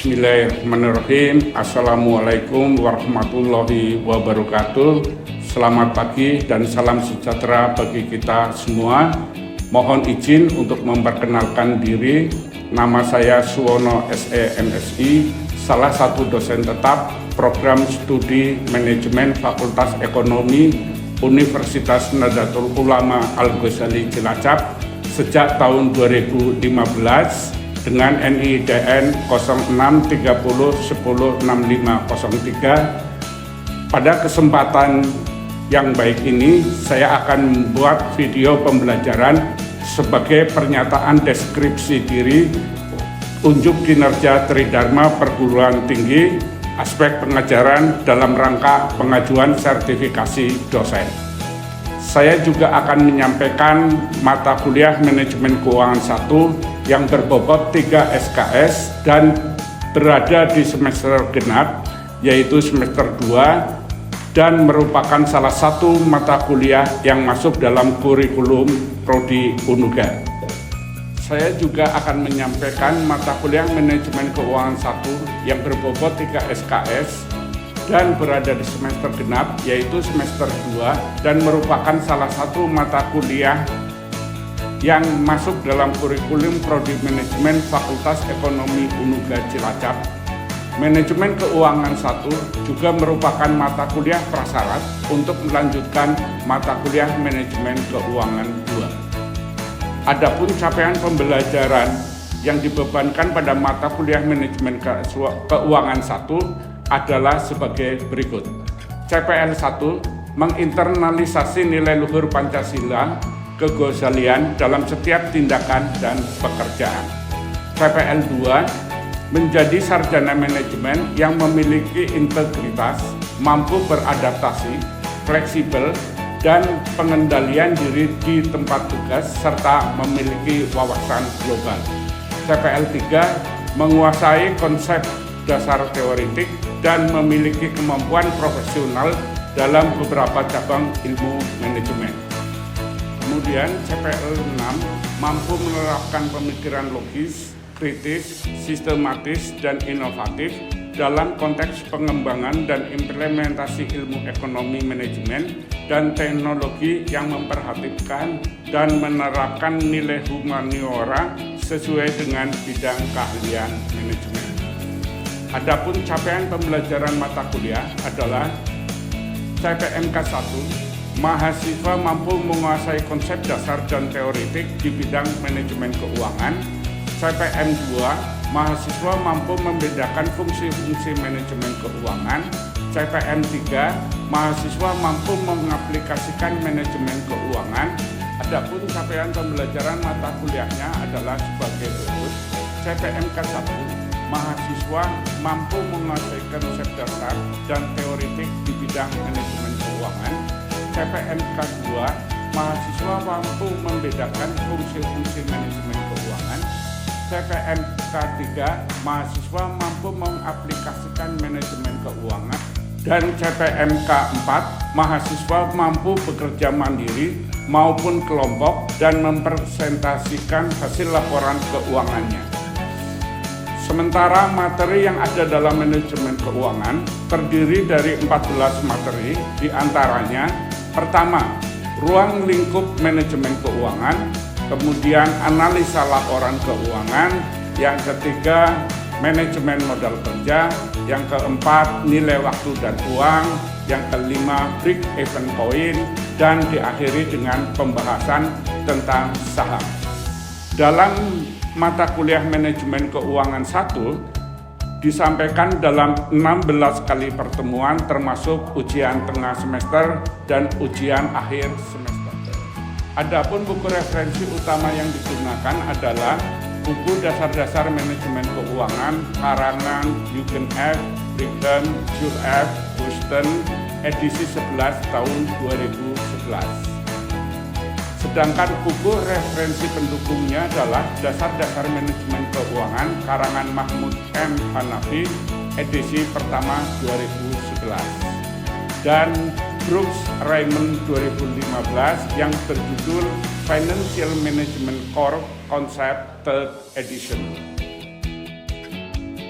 Bismillahirrahmanirrahim. Assalamualaikum warahmatullahi wabarakatuh. Selamat pagi dan salam sejahtera bagi kita semua. Mohon izin untuk memperkenalkan diri. Nama saya Suwono SE MSI, salah satu dosen tetap Program Studi Manajemen Fakultas Ekonomi Universitas Nahdlatul Ulama Al-Ghazali Cilacap sejak tahun 2015 dengan NIDN 0630106503. Pada kesempatan yang baik ini, saya akan membuat video pembelajaran sebagai pernyataan deskripsi diri, unjuk kinerja Tridharma Perguruan Tinggi, aspek pengajaran dalam rangka pengajuan sertifikasi dosen. Saya juga akan menyampaikan mata kuliah Manajemen Keuangan 1 yang berbobot 3 SKS dan berada di semester genap, yaitu semester 2, dan merupakan salah satu mata kuliah yang masuk dalam kurikulum Prodi Unuga. Saya juga akan menyampaikan mata kuliah Manajemen Keuangan 1 yang berbobot 3 SKS dan berada di semester genap, yaitu semester 2, dan merupakan salah satu mata kuliah yang masuk dalam kurikulum Prodi Manajemen Fakultas Ekonomi Unuga Cilacap. Manajemen Keuangan 1 juga merupakan mata kuliah prasyarat untuk melanjutkan mata kuliah Manajemen Keuangan 2. Adapun capaian pembelajaran yang dibebankan pada mata kuliah Manajemen Keuangan 1 adalah sebagai berikut. CPL 1 menginternalisasi nilai luhur Pancasila keghazalian dalam setiap tindakan dan pekerjaan. CPL 2 menjadi sarjana manajemen yang memiliki integritas, mampu beradaptasi, fleksibel, dan pengendalian diri di tempat tugas serta memiliki wawasan global. CPL 3 menguasai konsep dasar teoretik dan memiliki kemampuan profesional dalam beberapa cabang ilmu manajemen. Kemudian CPL 6 mampu menerapkan pemikiran logis, kritis, sistematis, dan inovatif dalam konteks pengembangan dan implementasi ilmu ekonomi manajemen dan teknologi yang memperhatikan dan menerapkan nilai humaniora sesuai dengan bidang keahlian manajemen. Adapun capaian pembelajaran mata kuliah adalah CPMK 1, mahasiswa mampu menguasai konsep dasar dan teoretik di bidang manajemen keuangan. CPM 2, mahasiswa mampu membedakan fungsi-fungsi manajemen keuangan. CPM 3, mahasiswa mampu mengaplikasikan manajemen keuangan. Adapun capaian pembelajaran mata kuliahnya adalah sebagai berikut. CPMK 1, mahasiswa mampu menguasai konsep dasar dan teoretik di bidang manajemen keuangan. CPMK 2, mahasiswa mampu membedakan fungsi-fungsi manajemen keuangan. CPMK 3, mahasiswa mampu mengaplikasikan manajemen keuangan. Dan CPMK 4, mahasiswa mampu bekerja mandiri maupun kelompok dan mempresentasikan hasil laporan keuangannya. Sementara materi yang ada dalam manajemen keuangan terdiri dari 14 materi, diantaranya pertama, ruang lingkup manajemen keuangan, kemudian analisa laporan keuangan, yang ketiga, manajemen modal kerja, yang keempat, nilai waktu dan uang, yang kelima, break even point, dan diakhiri dengan pembahasan tentang saham. Dalam mata kuliah Manajemen Keuangan 1 disampaikan dalam 16 kali pertemuan termasuk ujian tengah semester dan ujian akhir semester. Adapun buku referensi utama yang digunakan adalah buku dasar-dasar manajemen keuangan karangan Jürgen F., Brigham, Jules F., Houston, edisi 11 tahun 2011. Sedangkan buku referensi pendukungnya adalah Dasar-Dasar Manajemen Keuangan karangan Mahmud M. Hanafi, edisi pertama 2011. Dan Brooks Raymond 2015 yang berjudul Financial Management Core Concept Third Edition.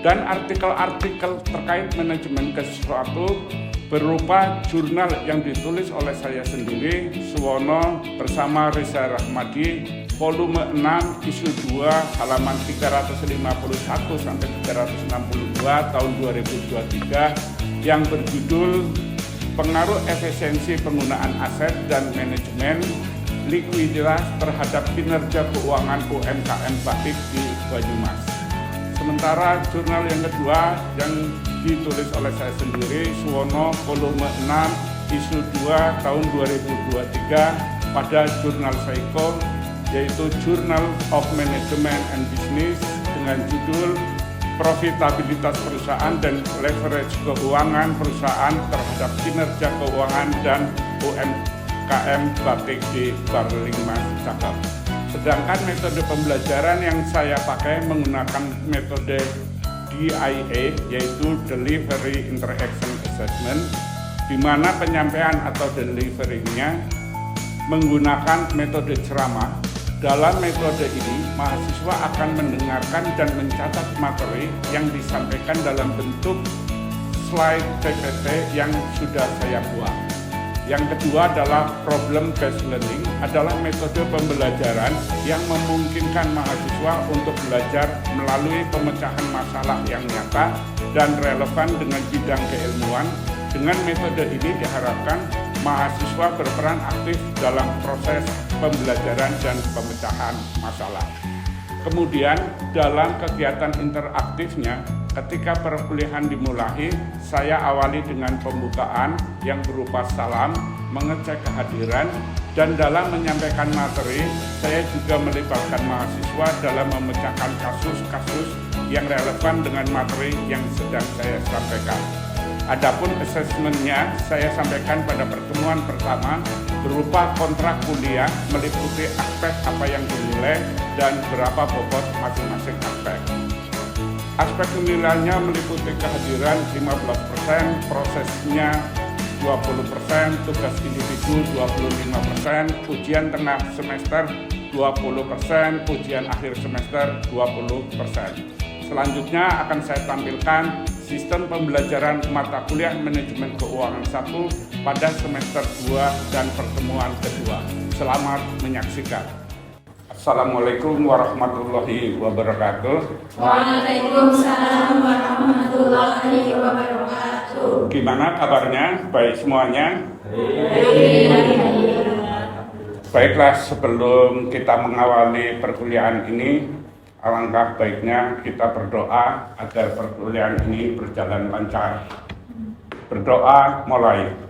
dan artikel-artikel terkait manajemen sesuatu berupa jurnal yang ditulis oleh saya sendiri, Suwono bersama Reza Rahmadi, volume 6 isu 2 halaman 351 sampai 362 tahun 2023 yang berjudul Pengaruh Efisiensi Penggunaan Aset dan Manajemen Likuiditas terhadap Kinerja Keuangan UMKM Batik di Banyumas. Sementara jurnal yang kedua yang ditulis oleh saya sendiri, Suwono volume 6 isu 2 tahun 2023 pada jurnal Seiko, yaitu Journal of Management and Business dengan judul Profitabilitas Perusahaan dan Leverage Keuangan Perusahaan terhadap Kinerja Keuangan dan UMKM Batik di Banyumas, Cakep. Sedangkan metode pembelajaran yang saya pakai menggunakan metode DIA, yaitu Delivery Interaction Assessment, di mana penyampaian atau delivery-nya menggunakan metode ceramah. Dalam metode ini, mahasiswa akan mendengarkan dan mencatat materi yang disampaikan dalam bentuk slide PPT yang sudah saya buat. Yang kedua adalah problem based learning, adalah metode pembelajaran yang memungkinkan mahasiswa untuk belajar melalui pemecahan masalah yang nyata dan relevan dengan bidang keilmuan. Dengan metode ini diharapkan mahasiswa berperan aktif dalam proses pembelajaran dan pemecahan masalah. Kemudian dalam kegiatan interaktifnya, ketika perkuliahan dimulai, saya awali dengan pembukaan yang berupa salam, mengecek kehadiran, dan dalam menyampaikan materi, saya juga melibatkan mahasiswa dalam memecahkan kasus-kasus yang relevan dengan materi yang sedang saya sampaikan. Adapun asesmennya saya sampaikan pada pertemuan pertama berupa kontrak kuliah meliputi aspek apa yang dinilai dan berapa bobot masing-masing aspek. Aspek nilainya meliputi kehadiran 15%, prosesnya 20%, tugas individu 25%, ujian tengah semester 20%, ujian akhir semester 20%. Selanjutnya akan saya tampilkan sistem pembelajaran mata kuliah manajemen keuangan 1 pada semester 2 dan pertemuan kedua. Selamat menyaksikan. Assalamualaikum warahmatullahi wabarakatuh. Waalaikumsalam warahmatullahi wabarakatuh. Gimana kabarnya? Baik semuanya? Baiklah, sebelum kita mengawali perkuliahan ini, alangkah baiknya kita berdoa agar perkuliahan ini berjalan lancar. Berdoa mulai.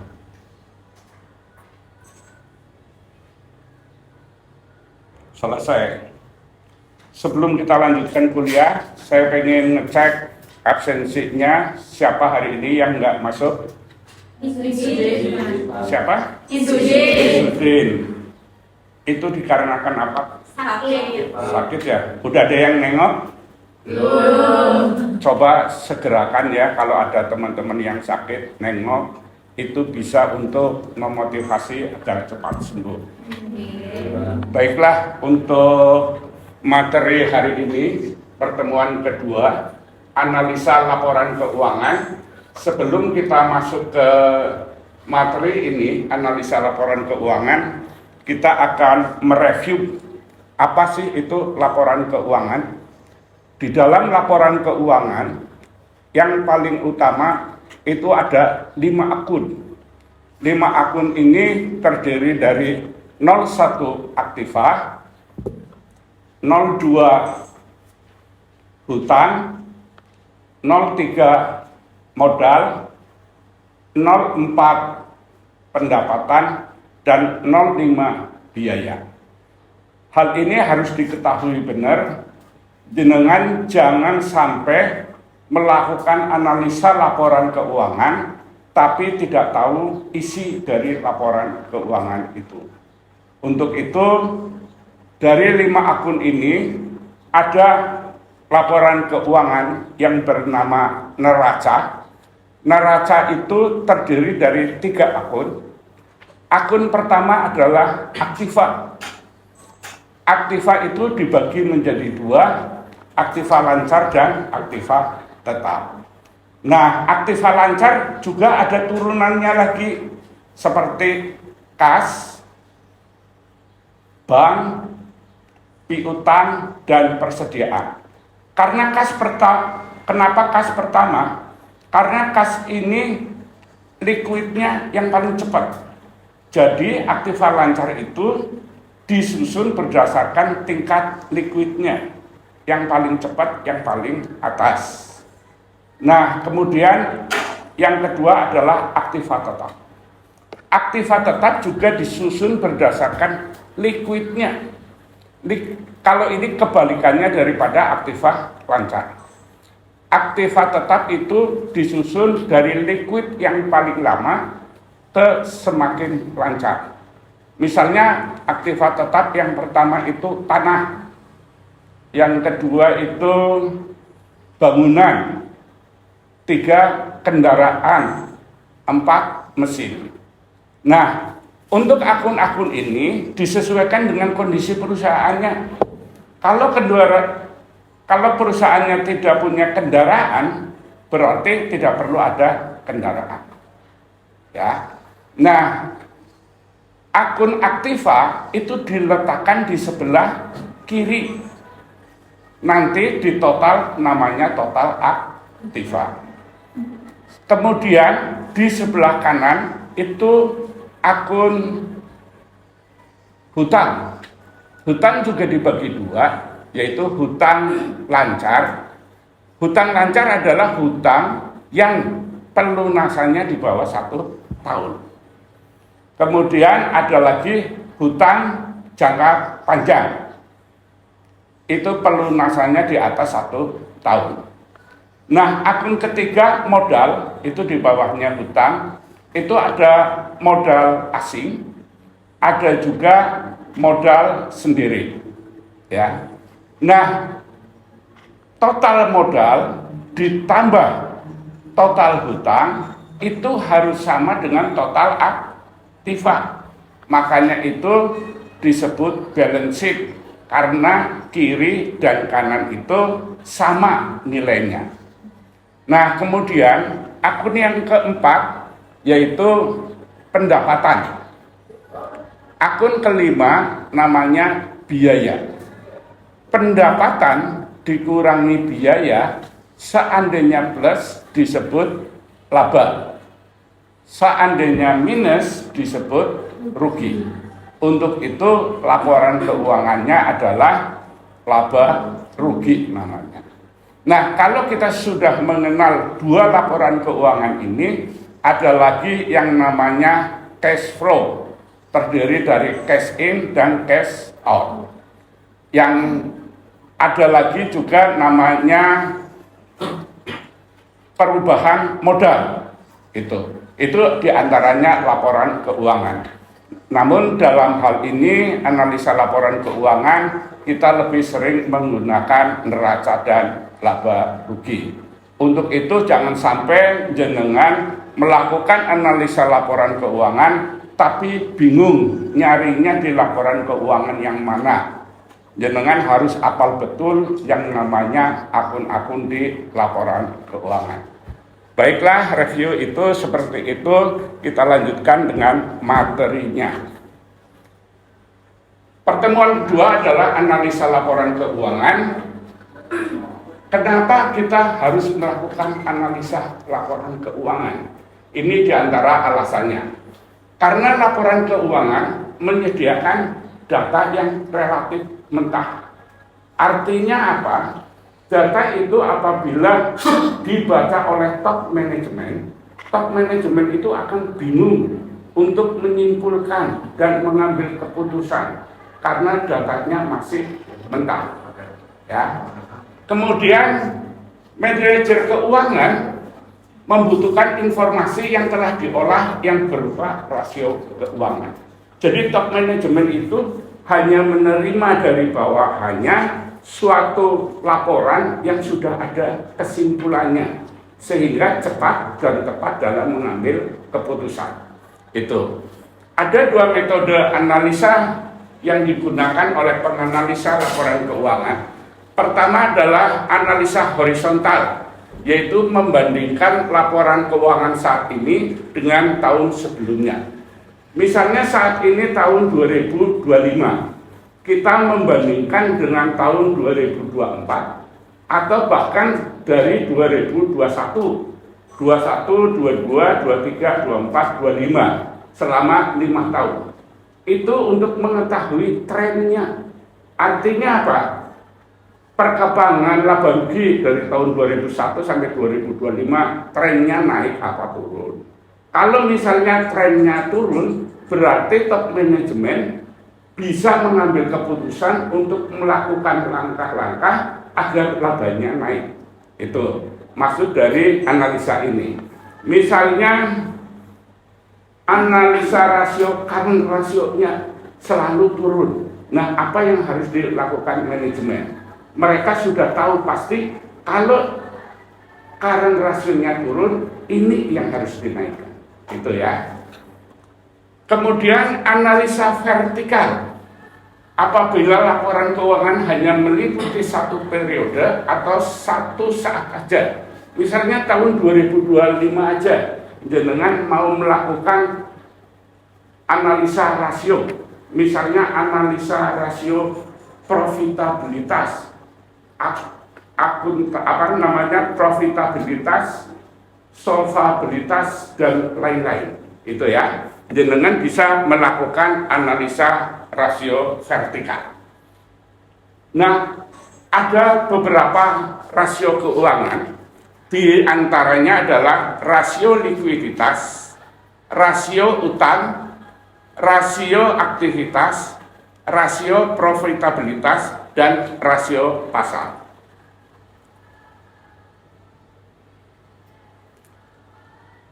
Selesai. Sebelum kita lanjutkan kuliah, saya pengen ngecek absensinya siapa hari ini yang nggak masuk. Siapa? Isudin. Itu dikarenakan apa? Sakit ya? Udah ada yang nengok? Belum. Coba segerakan ya, kalau ada teman-teman yang sakit nengok, itu bisa untuk memotivasi agar cepat sembuh. Baiklah, untuk materi hari ini, pertemuan kedua, analisa laporan keuangan. Sebelum kita masuk ke materi ini, analisa laporan keuangan, kita akan mereview apa sih itu laporan keuangan. Di dalam laporan keuangan, yang paling utama itu ada 5 akun. 5 akun ini terdiri dari 01 aktiva, 02 hutang, 03 modal, 04 pendapatan, dan 05 biaya. Hal ini harus diketahui benar, jenengan jangan sampai melakukan analisa laporan keuangan tapi tidak tahu isi dari laporan keuangan itu. Untuk itu, dari 5 akun ini ada laporan keuangan yang bernama neraca. Neraca itu terdiri dari 3 akun. Akun pertama adalah aktiva. Aktiva itu dibagi menjadi 2, aktiva lancar dan aktiva tetap. Nah, aktiva lancar juga ada turunannya lagi seperti kas, bank, piutang, dan persediaan. Karena kenapa kas pertama? Karena kas ini liquidnya yang paling cepat. Jadi aktiva lancar itu disusun berdasarkan tingkat liquidnya yang paling cepat, yang paling atas. Nah, kemudian yang kedua adalah aktiva tetap. Aktiva tetap juga disusun berdasarkan liquidnya. Kalau ini kebalikannya daripada aktiva lancar. Aktiva tetap itu disusun dari liquid yang paling lama ke semakin lancar. Misalnya aktiva tetap yang pertama itu tanah, yang kedua itu bangunan, 3 kendaraan, 4 mesin. Nah, untuk akun-akun ini disesuaikan dengan kondisi perusahaannya. Kalau perusahaannya tidak punya kendaraan, berarti tidak perlu ada kendaraan. Ya. Nah, akun aktiva itu diletakkan di sebelah kiri. Nanti di total namanya total aktiva. Kemudian di sebelah kanan itu akun hutang. Hutang juga dibagi 2, yaitu hutang lancar. Hutang lancar adalah hutang yang pelunasannya di bawah 1 tahun. Kemudian ada lagi hutang jangka panjang. Itu pelunasannya di atas 1 tahun. Nah, akun ketiga modal, itu di bawahnya hutang, itu ada modal asing, ada juga modal sendiri. Ya. Nah, total modal ditambah total hutang itu harus sama dengan total aktiva. Makanya itu disebut balance sheet, karena kiri dan kanan itu sama nilainya. Nah, kemudian akun yang keempat yaitu pendapatan. Akun kelima namanya biaya. Pendapatan dikurangi biaya, seandainya plus disebut laba, seandainya minus disebut rugi. Untuk itu laporan keuangannya adalah laba rugi namanya. Nah, kalau kita sudah mengenal 2 laporan keuangan ini, ada lagi yang namanya cash flow, terdiri dari cash in dan cash out. Yang ada lagi juga namanya perubahan modal. Itu diantaranya laporan keuangan. Namun dalam hal ini analisa laporan keuangan kita lebih sering menggunakan neraca dan laba rugi. Untuk itu jangan sampai jenengan melakukan analisa laporan keuangan tapi bingung nyarinya di laporan keuangan yang mana. Jenengan harus hafal betul yang namanya akun-akun di laporan keuangan. Baiklah, review itu seperti itu. Kita lanjutkan dengan materinya. Pertemuan kedua adalah analisa laporan keuangan. Kenapa kita harus melakukan analisa laporan keuangan? Ini diantara alasannya. Karena laporan keuangan menyediakan data yang relatif mentah. Artinya apa? Data itu apabila dibaca oleh top manajemen itu akan bingung untuk menyimpulkan dan mengambil keputusan karena datanya masih mentah. Ya. Kemudian manajer keuangan membutuhkan informasi yang telah diolah yang berupa rasio keuangan. Jadi top manajemen itu hanya menerima dari bawahannya suatu laporan yang sudah ada kesimpulannya, sehingga cepat dan tepat dalam mengambil keputusan. Itu. Ada 2 metode analisa yang digunakan oleh penganalisa laporan keuangan. Pertama adalah analisa horizontal. yaitu membandingkan laporan keuangan saat ini dengan tahun sebelumnya. Misalnya saat ini tahun 2025, kita membandingkan dengan tahun 2024 atau bahkan dari 2021, 21, 22, 23, 24, 25 selama 5 tahun. Itu untuk mengetahui trennya. Artinya apa? Perkembangan laba rugi dari tahun 2001 sampai 2025 trennya naik apa turun. Kalau misalnya trennya turun, berarti top manajemen bisa mengambil keputusan untuk melakukan langkah-langkah agar labanya naik. Itu maksud dari analisa ini. Misalnya analisa rasio, current rasionya selalu turun. Nah, apa yang harus dilakukan manajemen? Mereka sudah tahu pasti kalau current rasionya turun, ini yang harus dinaikkan. Itu ya. Kemudian analisa vertikal. Apabila laporan keuangan hanya meliputi satu periode atau satu saat aja. Misalnya tahun 2025 aja, jenengan mau melakukan analisa rasio. Misalnya analisa rasio profitabilitas, profitabilitas, solvabilitas dan lain-lain. Itu ya. Jenengan bisa melakukan analisa rasio vertikal. Nah, ada beberapa rasio keuangan, di antaranya adalah rasio likuiditas, rasio utang, rasio aktivitas, rasio profitabilitas, dan rasio pasar.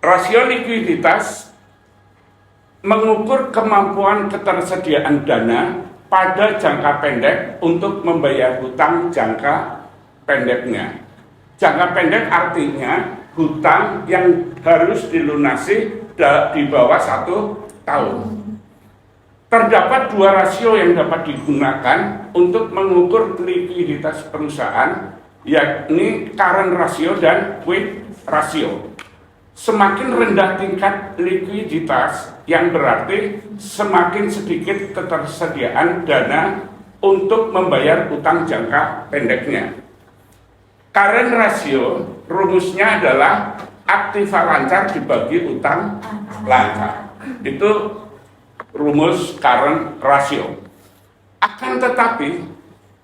Rasio likuiditas mengukur kemampuan ketersediaan dana pada jangka pendek untuk membayar hutang jangka pendeknya. Jangka pendek artinya hutang yang harus dilunasi di bawah 1 tahun. Terdapat 2 rasio yang dapat digunakan untuk mengukur likuiditas perusahaan, yakni current ratio dan quick ratio. Semakin rendah tingkat likuiditas, yang berarti semakin sedikit ketersediaan dana untuk membayar utang jangka pendeknya. Current ratio rumusnya adalah aktiva lancar dibagi utang lancar. Itu rumus current ratio. Akan tetapi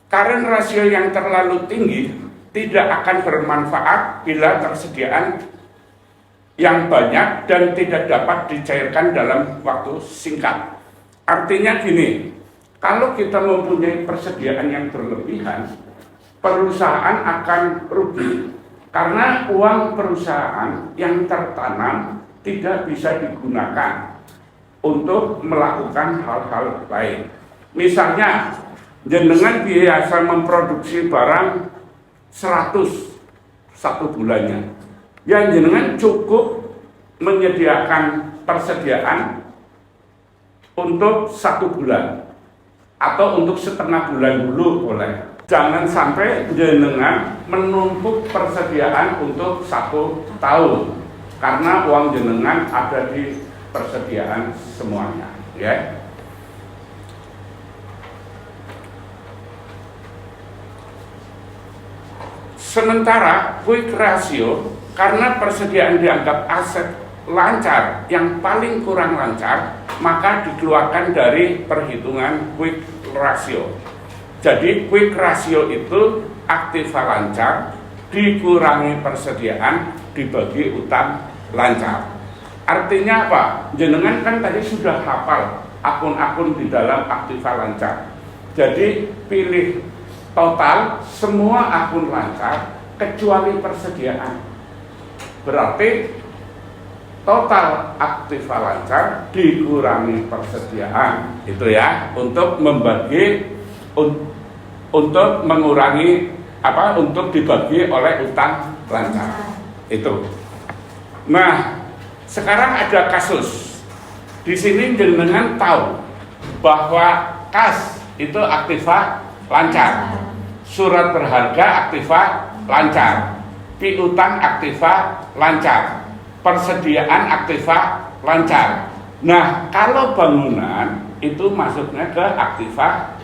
current ratio yang terlalu tinggi tidak akan bermanfaat bila tersediaan yang banyak dan tidak dapat dicairkan dalam waktu singkat. Artinya gini, kalau kita mempunyai persediaan yang berlebihan, perusahaan akan rugi karena uang perusahaan yang tertanam tidak bisa digunakan untuk melakukan hal-hal lain. Misalnya, jenengan biasa memproduksi barang 100 satu bulannya. Ya, jenengan cukup menyediakan persediaan untuk 1 bulan atau untuk setengah bulan dulu boleh. Jangan sampai jenengan menumpuk persediaan untuk 1 tahun karena uang jenengan ada di persediaan semuanya, ya. Sementara quick ratio, karena persediaan dianggap aset lancar yang paling kurang lancar, maka dikeluarkan dari perhitungan quick ratio. Jadi quick ratio itu aktiva lancar dikurangi persediaan dibagi utang lancar. Artinya apa? Jenengan kan tadi sudah hafal akun-akun di dalam aktiva lancar. Jadi pilih total semua akun lancar kecuali persediaan. Berarti total aktiva lancar dikurangi persediaan, itu ya, untuk membagi, untuk mengurangi untuk dibagi oleh utang lancar itu. Nah, sekarang ada kasus. Di sini jenengan tahu bahwa kas itu aktiva lancar, surat berharga aktiva lancar. piutang aktiva lancar, persediaan aktiva lancar. Nah, kalau bangunan itu masuknya ke aktiva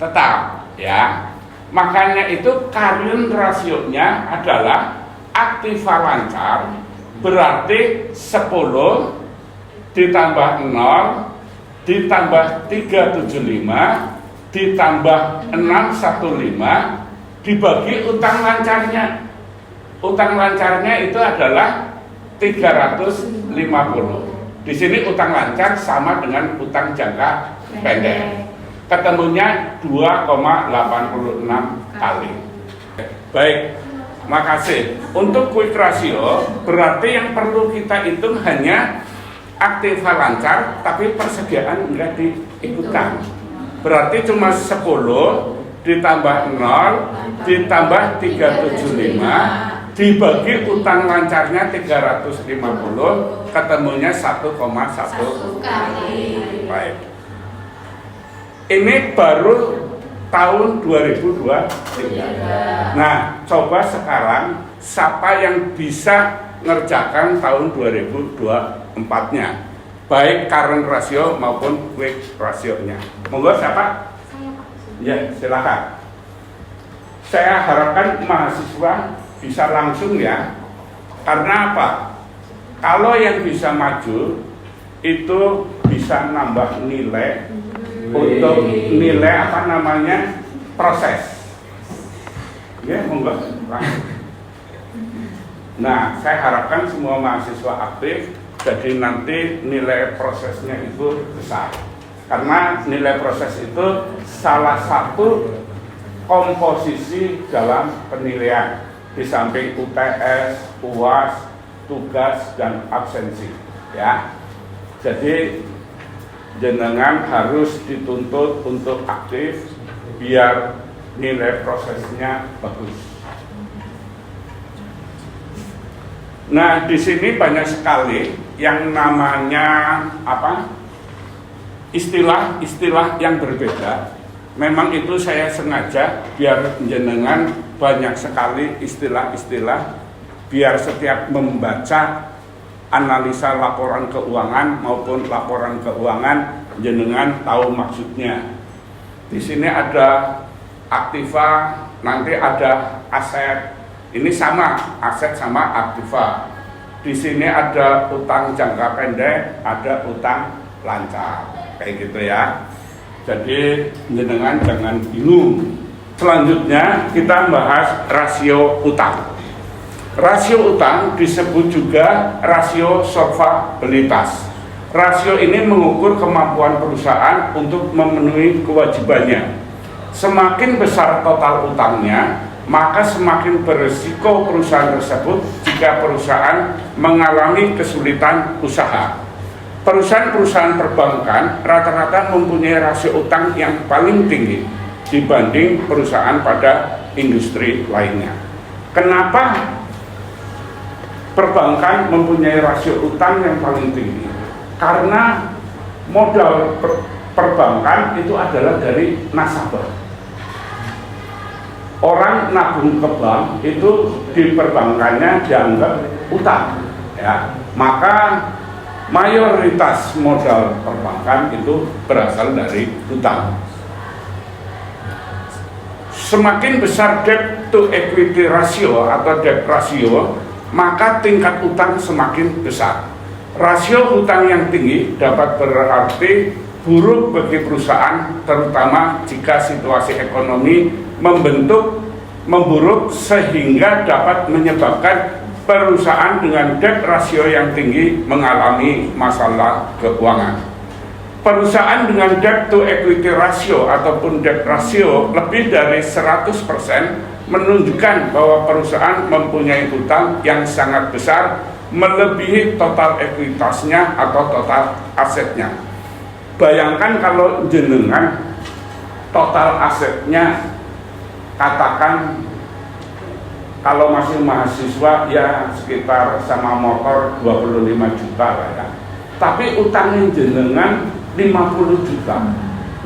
tetap, ya. Makanya itu current rasionya adalah aktiva lancar berarti 10 ditambah 0 ditambah 375 ditambah 615 dibagi utang lancarnya. Utang lancarnya itu adalah 350. Di sini utang lancar sama dengan utang jangka pendek. Ketemunya 2,86 kali. Baik, makasih. Untuk quick ratio berarti yang perlu kita hitung hanya aktiva lancar tapi persediaan enggak diikutkan. Berarti cuma 10 ditambah 0 ditambah 375 dibagi utang lancarnya 350 ketemunya 1,1 kali. Baik. Ini baru tahun 2023. Nah, coba sekarang siapa yang bisa ngerjakan tahun 2024-nya, baik current ratio maupun quick ratio-nya. Monggo siapa? Saya, Pak. Ya, silakan. Saya harapkan mahasiswa bisa langsung ya. Karena apa? Kalau yang bisa maju itu bisa nambah nilai untuk nilai apa namanya proses. Ya, monggo. Nah, saya harapkan semua mahasiswa aktif, jadi nanti nilai prosesnya itu besar. Karena nilai proses itu salah satu komposisi dalam penilaian di samping UTS, UAS, tugas dan absensi. Ya, jadi jenengan harus dituntut untuk aktif biar nilai prosesnya bagus. Nah, di sini banyak sekali yang namanya apa? Istilah-istilah yang berbeda. Memang itu saya sengaja biar jenengan banyak sekali istilah-istilah biar setiap membaca analisa laporan keuangan maupun laporan keuangan jenengan tahu maksudnya. Di sini ada aktiva, nanti ada aset. Ini sama, aset sama aktiva. Di sini ada utang jangka pendek, ada utang lancar. Kayak gitu ya. Jadi jenengan jangan bingung. Selanjutnya kita bahas rasio utang. Rasio utang disebut juga rasio solvabilitas. Rasio ini mengukur kemampuan perusahaan untuk memenuhi kewajibannya. Semakin besar total utangnya, maka semakin berisiko perusahaan tersebut jika perusahaan mengalami kesulitan usaha. Perusahaan-perusahaan perbankan rata-rata mempunyai rasio utang yang paling tinggi dibanding perusahaan pada industri lainnya. Kenapa perbankan mempunyai rasio utang yang paling tinggi? Karena modal perbankan itu adalah dari nasabah. Orang nabung ke bank itu di perbankannya dianggap utang, ya. Maka mayoritas modal perbankan itu berasal dari utang. Semakin besar debt to equity ratio atau debt ratio, maka tingkat utang semakin besar. Rasio hutang yang tinggi dapat berarti buruk bagi perusahaan, terutama jika situasi ekonomi memburuk sehingga dapat menyebabkan perusahaan dengan debt ratio yang tinggi mengalami masalah keuangan. Perusahaan dengan debt to equity ratio ataupun debt ratio lebih dari 100% menunjukkan bahwa perusahaan mempunyai hutang yang sangat besar melebihi total ekuitasnya atau total asetnya. Bayangkan kalau jenengan total asetnya katakan kalau masih mahasiswa ya sekitar sama motor 25 juta lah ya. Tapi utangnya jenengan 50 juta.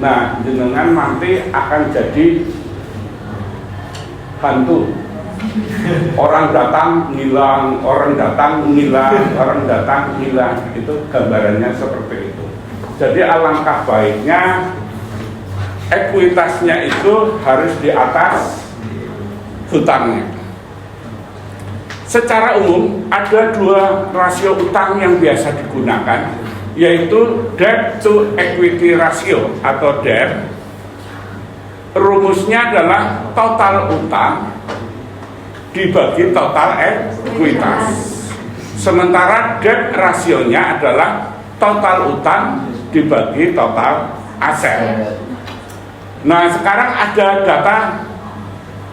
Nah, jenengan nanti akan jadi hantu Orang datang hilang, orang datang hilang, orang datang hilang. Itu gambarannya seperti itu. Jadi alangkah baiknya ekuitasnya itu harus di atas hutangnya. Secara umum ada dua rasio utang yang biasa digunakan, yaitu debt to equity ratio atau DER. Rumusnya adalah total utang dibagi total ekuitas. Sementara debt rasionya adalah total utang dibagi total aset. Nah, sekarang ada data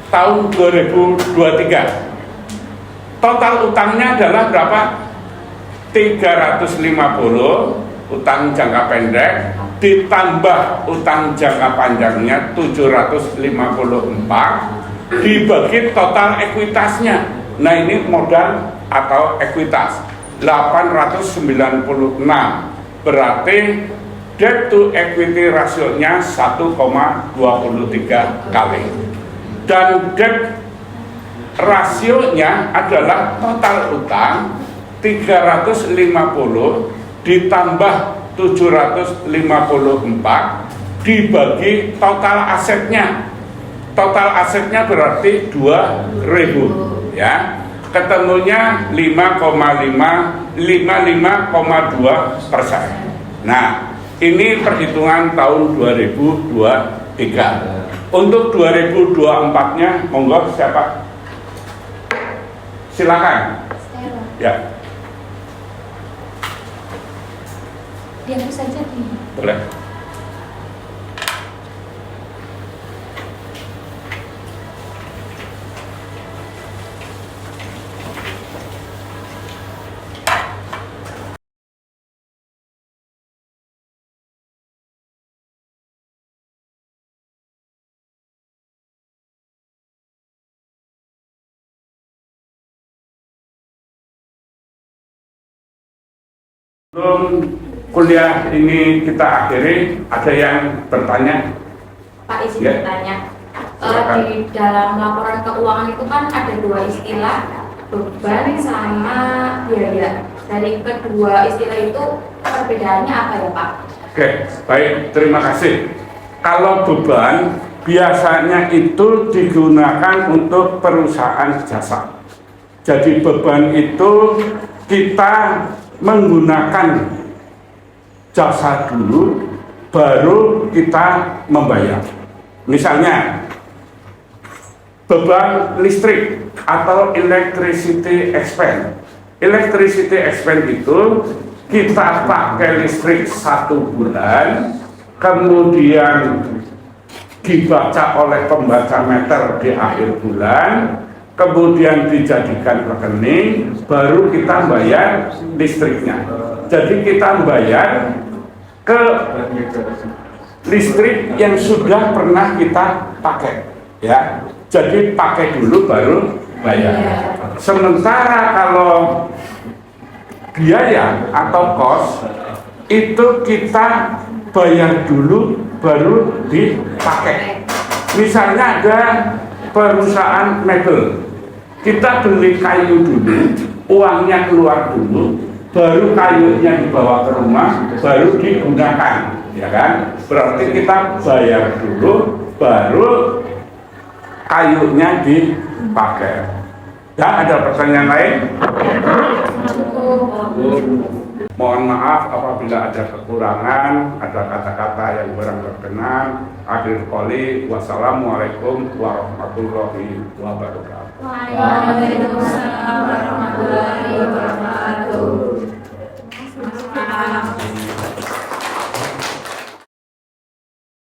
tahun 2023. Total utangnya adalah berapa? 350 utang jangka pendek ditambah utang jangka panjangnya 754 dibagi total ekuitasnya. Nah, ini modal atau ekuitas 896. Berarti debt to equity rasionya 1,23 kali. Dan debt rasionya adalah total utang 350 ditambah 754 dibagi total asetnya. Total asetnya berarti 2.000 ya. Ketemunya 55,2%. Nah, ini perhitungan tahun 2023. Untuk 2024-nya monggo siapa? Silakan. Ya. Dihapus saja nih. Boleh. Sebelum kuliah ini kita akhiri, ada yang bertanya? Pak, izin Ya. bertanya. Silakan. Di dalam laporan keuangan itu kan ada dua istilah, beban sama biaya. Dari kedua istilah itu perbedaannya apa ya, Pak? Oke, baik, terima kasih. Kalau beban biasanya itu digunakan untuk perusahaan jasa. Jadi beban itu kita menggunakan jasa dulu, baru kita membayar. Misalnya beban listrik atau electricity expense. Electricity expense itu kita pakai listrik 1 bulan, kemudian dibaca oleh pembaca meter di akhir bulan, kemudian dijadikan rekening, baru kita bayar listriknya. Jadi kita bayar ke listrik yang sudah pernah kita pakai, ya. Jadi pakai dulu baru bayar. Sementara kalau biaya atau kos itu kita bayar dulu baru dipakai. Misalnya ada perusahaan mebel, kita beli kayu dulu, uangnya keluar dulu, baru kayunya dibawa ke rumah, baru digunakan, ya kan? Berarti kita bayar dulu, baru kayunya dipakai. Ya, ada pertanyaan lain? Mohon maaf apabila ada kekurangan, ada kata-kata yang kurang berkenan. Akhir qoli, wassalamualaikum warahmatullahi wabarakatuh. Waalaikumsalam warahmatullahi